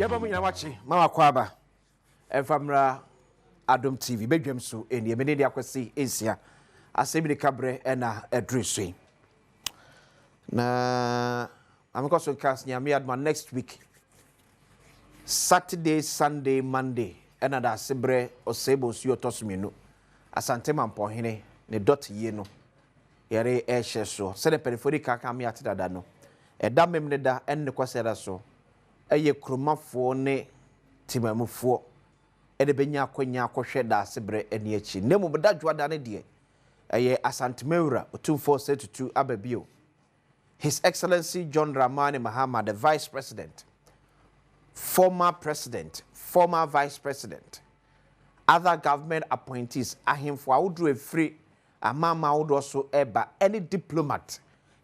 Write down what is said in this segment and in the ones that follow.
Yaba mu nyina wachi ma kwaba efamra Adom TV bedwam so eni emene dia kwesi ensia Asem ni kabre na edresu na amkoso cast nyame adma next week Saturday, Sunday, Monday na da sebre osebo su otosumenu asante mampo hene ne dot ye no yare ehye so se de periferica ka me atedada no eda memne da enne kwasera so eye kromafo ne timamufo ede benya akonya akohwe da sebre eni achi nemu bedadwa da ne de eye asantemewura otumfo setutu ababio His Excellency John Dramani Mahama, the Vice President, former President, former Vice President, other government appointees, ahimfo awudu efri amama awudu also eba any diplomat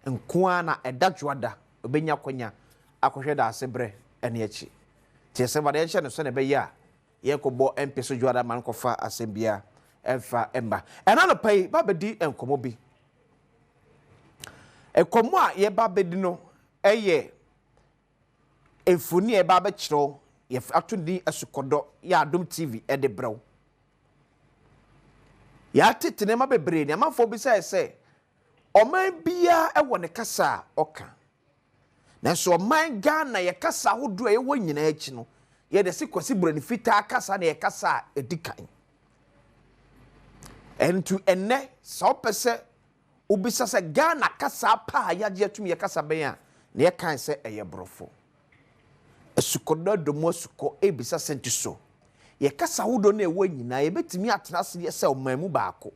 nkwana edadwada obenya kwanya akohwe da asebre ene achi tiese bade enche no so ne be ya ye kobo MP so dwada man kofa asembia emfa emba ena no pai babedi enkomo bi ekomo a ye babedi no eye efuni e baba kiro ye atuni asukodo ya Adom TV ede brew ya titene ma bebre ni amafo bi say oman bia e wone kasa oka na so oman Ghana ye kasa hodo ye wonyina achi no ye de sikosi burani fita kasa na ye kasa edikan entu enne so pese ubisa se Ghana kasa pa ya je tumi ye kasa ben a na ye kan se eye brofo esukodo domo suko ebisa senti so ye kasa hodo na ewo nyina ye betimi atena se ye se omamu baako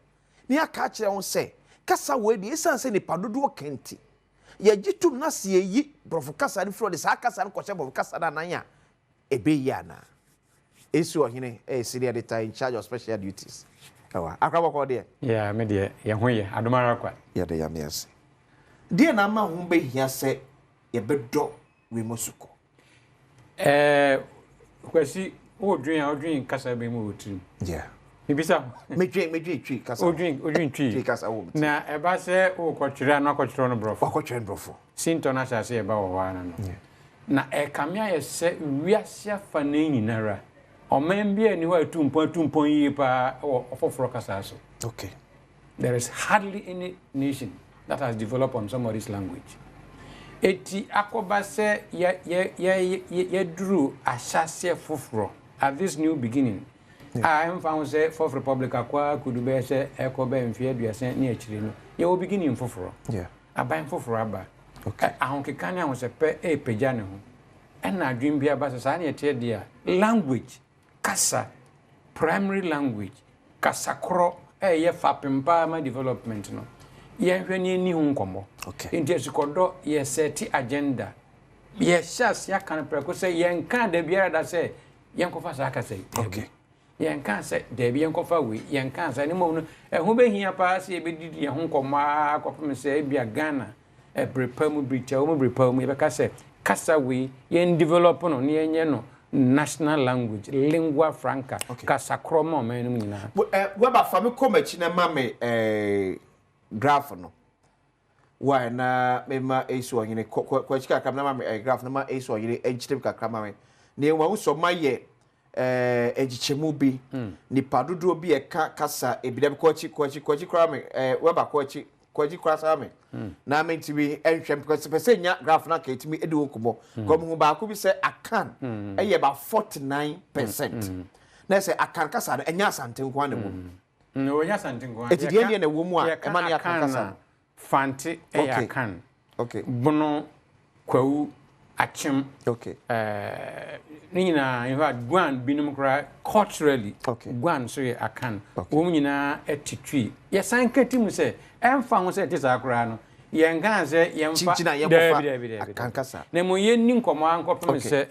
ni aka kire won se kasa we de esan se ni padodo kenti ye gitum na se yi brofo kasa ni fro de sa kasa ni koche brofo kasa na nan ebe ya na esu ohene senior editor in charge of special duties awa akrabo ko de yeah me de ye ho ye adomara kwa ye de ya me ase de na ma ho be hia se ye bedo we mosuko kwasi odwin kasa be mu otrim yeah bibisa medwe twi kasa odwin twi kasa wo na eba se o kwotwere na kwotwere no brofo kwotwere brofo sinto na sase eba wo wana no na kamia ye se wiase afa na nyinara oman bia ni wa tumpon yi pa ofoforo kasa so okay there is hardly any nation that has developed on somebody's language eti akoba se ye drew asase foforo at this new beginning I am found say Fourth Republic akwa kudu be se ekoba mfie aduase na akire no ye wo beginning foforo yeah aban foforo aba okay ahonkeka ne ahose pe pagya ne ho ena adwin bia ba sa na yete dia language kasa primary language kasa kro ye fapempa ma development no ye hwani ni hu nkomo okay nti esikodo ye set agenda ye shas ya kan preko se ye nka da biara da se ye nkofa sa aka se okay ye nka se da bi ye nkofa we ye nka se ne mo no ho behia pa se ye bedidi ye hu nkomo akopem se bia Ghana prepamu bricha o mo prepamu ye be ka se kasa we ye develop no ne ye no national language lingua franca okay. kasa kroma ma enum nyina we ba fa me komachi na ma me graph no why na me ma esu onyine kwachika kam na ma me graph na ma esu onyine enchite ka kama me ne wa so ma ye ejichemu bi ni padodo bi e kasa ebidem kwachi kra me we ba kwachi kra sa me na me tibi enhwem because pese nya graph na ka etimi edi wokubo ko mu ba ko bi se akan eye ba 49% na se akan kasa no enya asante nkwa ne wo no nya asante nkwa eti die na wo mu a e ma ne akan kasa fanti akan okay bono kwawu achim okay nina in fact gwan binum kra culturally okay gwan so ye akan wo nyina etitwi ye san katimu se emfa ho se tisa kra no ye ngan se ye mfa akan kasa na mo ye ni nkomo ankopem se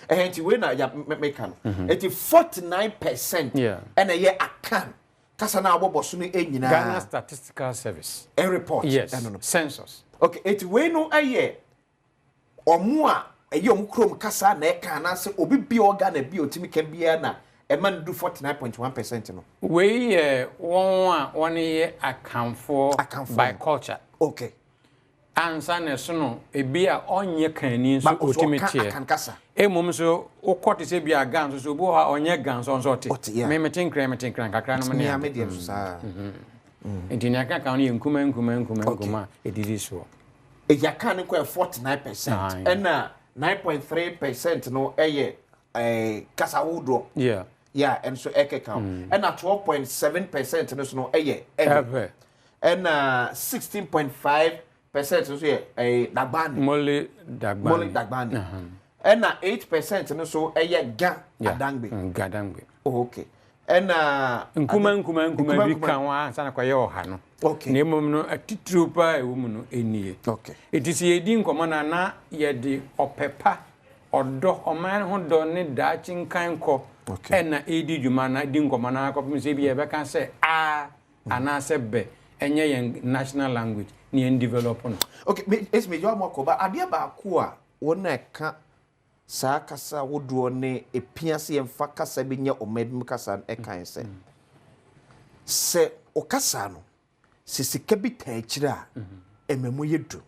enti we na ya make no eti 49% and ye akan kasa na aboboso no enyina Ghana Statistical Service a report yes census okay eti we no aye omo a eye omukrom kasa na eka na se obi bi oga na bi otimi kan bia na e man do 49.1% no we won ye account for by culture okay ansa na so no ebi a onye kani so otimete emom so okote se bia gan so bo ha onye gan so te me metenkran kakra no me me dem so saa enti na kan ye nkuma edidi so eya kan ko 49% and 9.3% no kasa wodo yeah and so count and 12.7% no so no ever and 16.5% no so dagbani mole dagbani and 8% no so ga gadangbe okay and nkuma bi kan wa sana kwa ye oha no okay na emom no atitru pa ewum no enie okay etisi edi nkomana na ye de opepa odo oman ho do ne da chinkan ko na edi dwuma na di nkomana akopim se bi ye be kan se ana se be enye yen national language ni en develop no okay it's me jo amokoba ade ba ko a wona ka saa kasa wodo ne epiase yemfa kasa bi nya omedum kasa kan se o kasa no sisika bi tan kira ememu yedu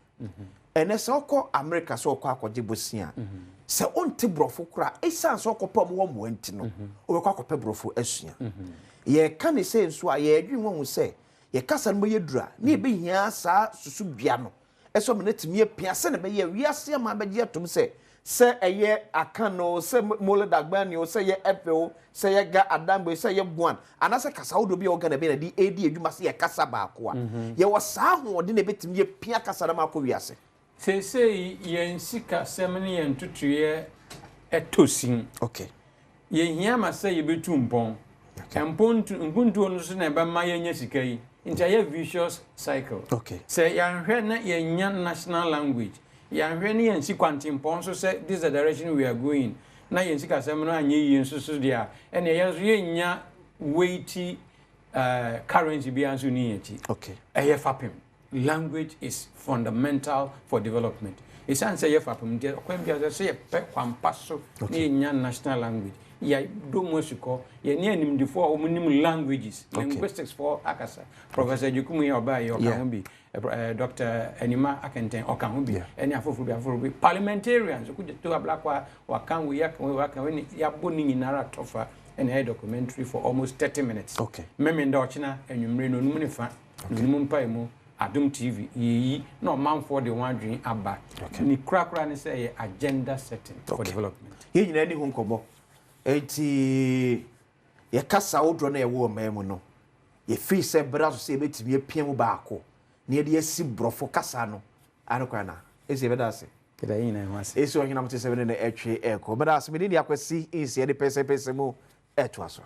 ene se okọ America so okọ akọje bosia se onte brofo kura esan so okọ mo wo anti no obekọ akọpe brofo asua ye ka ne se nso a ye adwi won se ye kasa no yedura na ebe hia saa susu bia no eso me netimi epiase ne be ye wiase ma beje atom se eye akano se mole dagbani o se ye epe se ye ga adambo se ye buan anase kasa wodo bi organ be na di edi adwuma se ye kasa ba ko a ye wo saa ho de na betimi ye pia kasa na mako wiase se ye nsika semne ye ntutuye etosin okay ye hia ma se ye betu mpon mpuntu no so na be ma ye nya sika yi ntia ye vicious cycle okay se ya hwe na ye nya national language ya hwe ne yansi kwantimpon so say this is the direction we are going na yansi kasem no anye yi nso so dia ene yanso ye nya weighty currency bi anso ni yachi okay eye fapem language is fundamental for development it's answer ye fapem dia kwem bia so ye pe kwampa so ne nya national language ya do mosiko ye ne animdifo omunim languages linguistics for akasa professor Jukumu ya obaye okambi Dr. Enima Akenten okambi eni afofuru parliamentarians ku to ablakwa wakan we wakan ya boni nyinara tofa eni a documentary for almost 30 minutes okay meme nda ochina enwumre no num ne fa num mpa emu Adom TV yi no manfo de wadwen aba ni krakra ne say agenda setting for development ye nyina ni honkobo enti ye kasa wodro na ye wo memu no ye fi se brazo se betimi epiem baako na ye de asi brofo kasa no anokwa na esi bedase kida yin na wase esi ohina mte 7 na etwe eko bedase me ni akwasi esi ye de pese mu eto aso